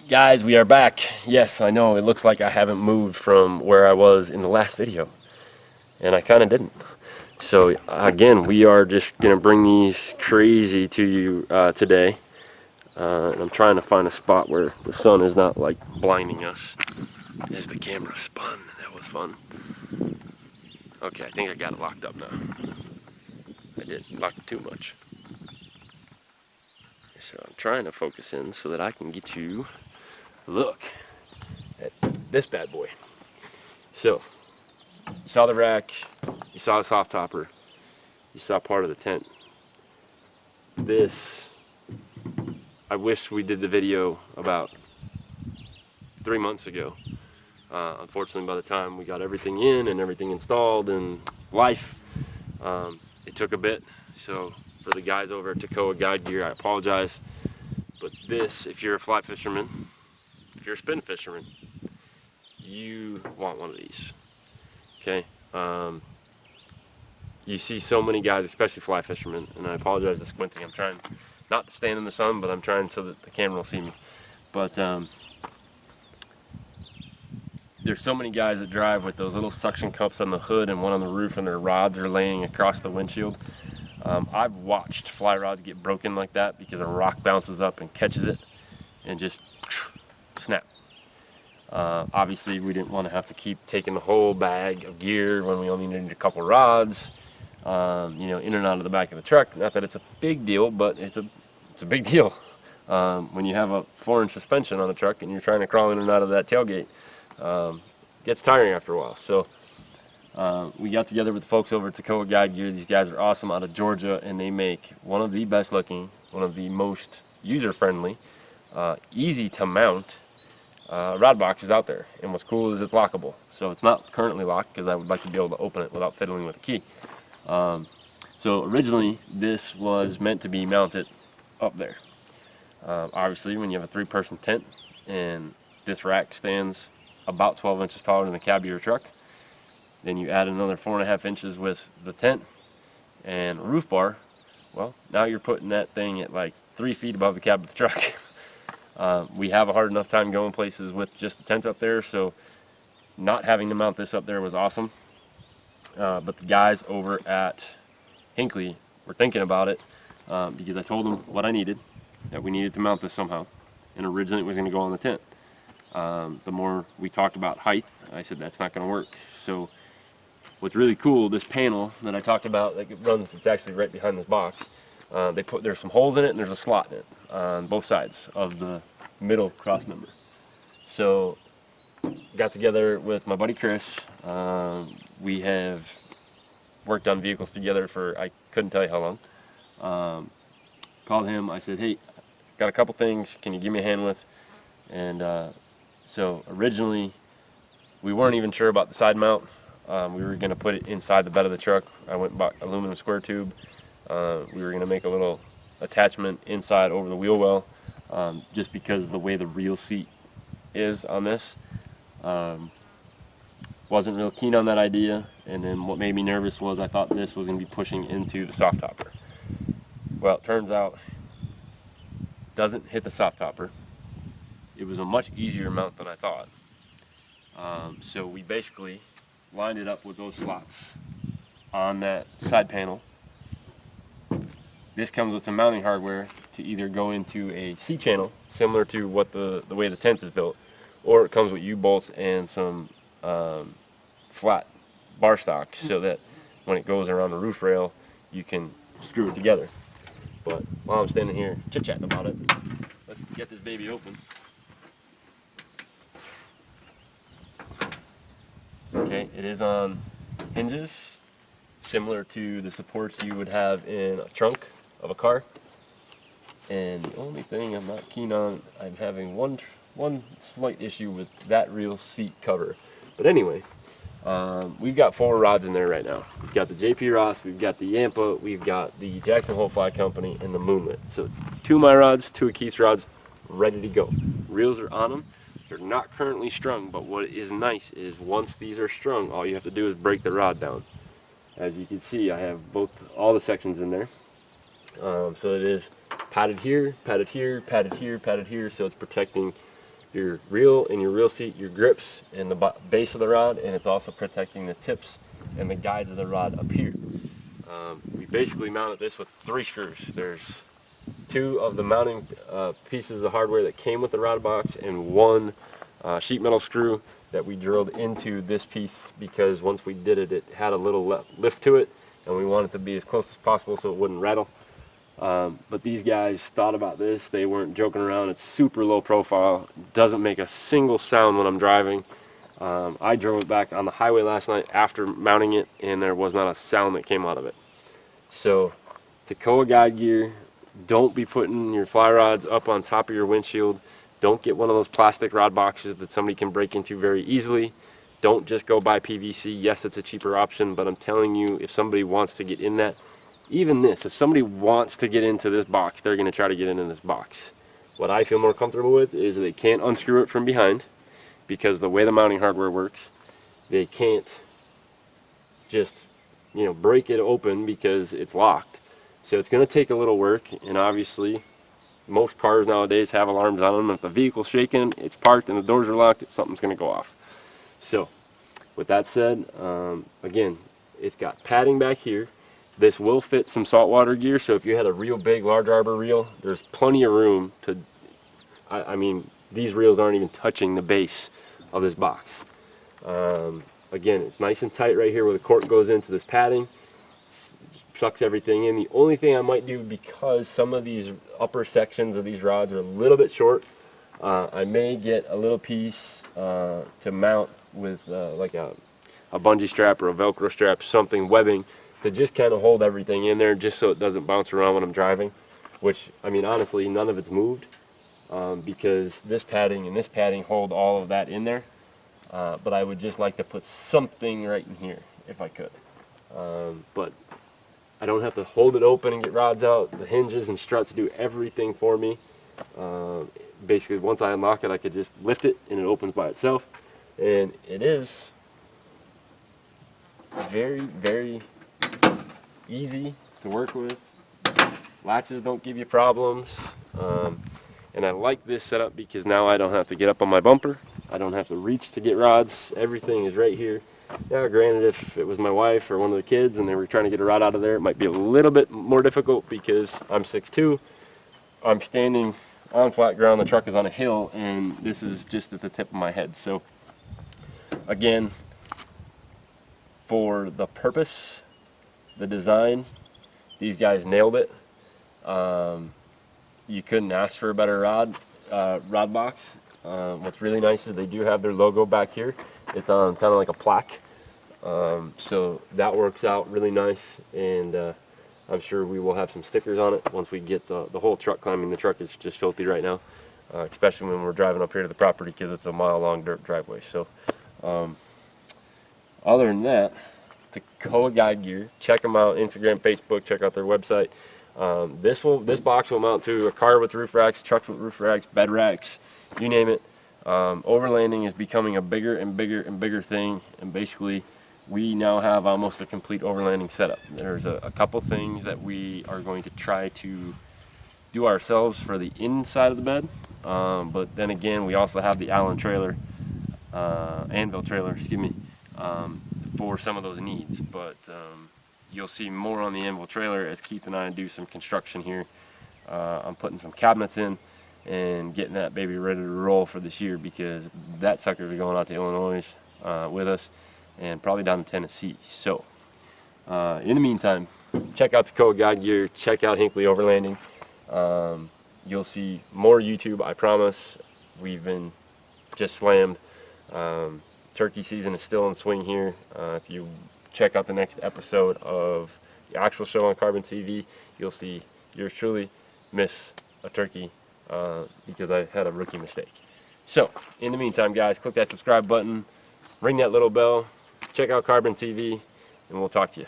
Guys, we are back. Yes, I know, it looks like I haven't moved from where I was in the last video, and I kind of didn't. So again, we are just going to bring these crazy to you today. And I'm trying to find a spot where the sun is not like blinding us as the camera spun. That was fun. Okay, I think I got it locked up now. I didn't lock it too much. So I'm trying to focus in so that I can get you a look at this bad boy. So, you saw the rack, you saw the soft topper, you saw part of the tent. This, I wish we did the video about 3 months ago. Unfortunately, by the time we got everything in and everything installed and life, it took a bit. So for the guys over at Toccoa Guide Gear, I apologize. But this, if you're a fly fisherman, if you're a spin fisherman, you want one of these. Okay. You see so many guys, especially fly fishermen, and I apologize for squinting. I'm trying not to stand in the sun, but I'm trying so that the camera will see me. But there's so many guys that drive with those little suction cups on the hood and one on the roof, and their rods are laying across the windshield. I've watched fly rods get broken like that because a rock bounces up and catches it and just snap. Obviously, we didn't want to have to keep taking the whole bag of gear when we only needed a couple rods, in and out of the back of the truck. Not that it's a big deal, but it's a big deal when you have a 4-inch suspension on a truck and you're trying to crawl in and out of that tailgate. Gets tiring after a while. So we got together with the folks over at Toccoa Guide Gear. These guys are awesome, out of Georgia, and they make one of the best looking, one of the most user-friendly, easy to mount rod boxes out there. And what's cool is it's lockable. So it's not currently locked because I would like to be able to open it without fiddling with a key. So originally this was meant to be mounted up there. Obviously, when you have a 3-person tent and this rack stands about 12 inches taller than the cab of your truck, then you add another 4.5 inches with the tent and a roof bar. Well, now you're putting that thing at like 3 feet above the cab of the truck. We have a hard enough time going places with just the tent up there, so not having to mount this up there was awesome. But the guys over at Hinckley were thinking about it because I told them what I needed, that we needed to mount this somehow, and originally it was going to go on the tent. The more we talked about height, I said that's not going to work. So what's really cool, this panel that I talked about that runs, it's actually right behind this box. There's some holes in it and there's a slot in it on both sides of the middle cross member. So got together with my buddy Chris. We have worked on vehicles together for I couldn't tell you how long. Called him. I said, hey, got a couple things. Can you give me a hand with? And so originally we weren't even sure about the side mount. We were going to put it inside the bed of the truck. I went and bought aluminum square tube. We were going to make a little attachment inside over the wheel well, just because of the way the reel seat is on this. Wasn't real keen on that idea, and then what made me nervous was I thought this was going to be pushing into the soft topper. Well, it turns out it doesn't hit the soft topper. It was a much easier mount than I thought. So we basically lined it up with those slots on that side panel. This comes with some mounting hardware to either go into a C-channel, similar to what the way the tent is built, or it comes with U-bolts and some flat bar stock so that when it goes around the roof rail, you can screw it together. But while I'm standing here chit-chatting about it, let's get this baby open. Okay, it is on hinges, similar to the supports you would have in a trunk of a car. And the only thing I'm not keen on, I'm having one slight issue with that real seat cover. But anyway, we've got 4 rods in there right now. We've got the JP Ross, we've got the Yampa, we've got the Jackson Hole Fly Company, and the Moonlit. So 2 of my rods, 2 of Keith's rods, ready to go. Reels are on them. They're not currently strung, but what is nice is once these are strung, all you have to do is break the rod down. As you can see, I have all the sections in there. So it is padded here, padded here, padded here, padded here, so it's protecting your reel and your reel seat, your grips, and the base of the rod, and it's also protecting the tips and the guides of the rod up here. We basically mounted this with 3 screws. There's 2 of the mounting pieces of hardware that came with the rod box, and 1 sheet metal screw that we drilled into this piece, because once we did it, it had a little lift to it, and we wanted it to be as close as possible so it wouldn't rattle. But these guys thought about this. They weren't joking around. It's super low profile, doesn't make a single sound when I'm driving. I drove it back on the highway last night after mounting it, and there was not a sound that came out of it. So Toccoa guide gear, don't be putting your fly rods up on top of your windshield. Don't get one of those plastic rod boxes that somebody can break into very easily. Don't just go buy PVC. Yes, it's a cheaper option, but I'm telling you, if somebody wants to get in that, even this, if somebody wants to get into this box, they're going to try to get into this box. What I feel more comfortable with is they can't unscrew it from behind, because the way the mounting hardware works, they can't just, you know, break it open because it's locked. So it's going to take a little work, and obviously most cars nowadays have alarms on them. If the vehicle's shaking, it's parked and the doors are locked, something's going to go off. So with that said, again, it's got padding back here. This will fit some saltwater gear, so if you had a real big large arbor reel, there's plenty of room to, I mean, these reels aren't even touching the base of this box. Again, it's nice and tight right here where the cork goes into this padding. Sucks everything in. The only thing I might do, because some of these upper sections of these rods are a little bit short, I may get a little piece to mount with like a bungee strap or a Velcro strap, something, webbing, to just kind of hold everything in there, just so it doesn't bounce around when I'm driving. Which, I mean, honestly, none of it's moved, because this padding and this padding hold all of that in there. But I would just like to put something right in here if I could. But I don't have to hold it open and get rods out. The hinges and struts do everything for me. Basically, once I unlock it, I could just lift it and it opens by itself. And it is very, very easy to work with. Latches don't give you problems. And I like this setup because now I don't have to get up on my bumper. I don't have to reach to get rods. Everything is right here. Now, granted, if it was my wife or one of the kids and they were trying to get a rod out of there, it might be a little bit more difficult, because I'm 6'2". I'm standing on flat ground, the truck is on a hill, and this is just at the tip of my head. So again, for the purpose, the design, these guys nailed it. You couldn't ask for a better rod box. What's really nice is they do have their logo back here. It's on kind of like a plaque, so that works out really nice, and I'm sure we will have some stickers on it once we get the whole truck climbing. The truck is just filthy right now, especially when we're driving up here to the property, because it's a mile-long dirt driveway. So other than that, Toccoa guide gear, check them out, Instagram, Facebook, check out their website. This box will mount to a car with roof racks, trucks with roof racks, bed racks, you name it. Overlanding is becoming a bigger and bigger and bigger thing, and basically we now have almost a complete overlanding setup. There's a couple things that we are going to try to do ourselves for the inside of the bed, but then again, we also have the Anvil trailer, excuse me, for some of those needs. But you'll see more on the Anvil trailer as Keith and I do some construction here. I'm putting some cabinets in and getting that baby ready to roll for this year, because that sucker is going out to Illinois with us, and probably down to Tennessee. So in the meantime, check out Toccoa guide gear, check out Hinckley Overlanding. You'll see more YouTube, I promise. We've been just slammed. Turkey season is still in swing here. If you check out the next episode of the actual show on Carbon TV, you'll see yours truly miss a turkey because I had a rookie mistake. So in the meantime, guys, click that subscribe button, ring that little bell, check out Carbon TV, and we'll talk to you.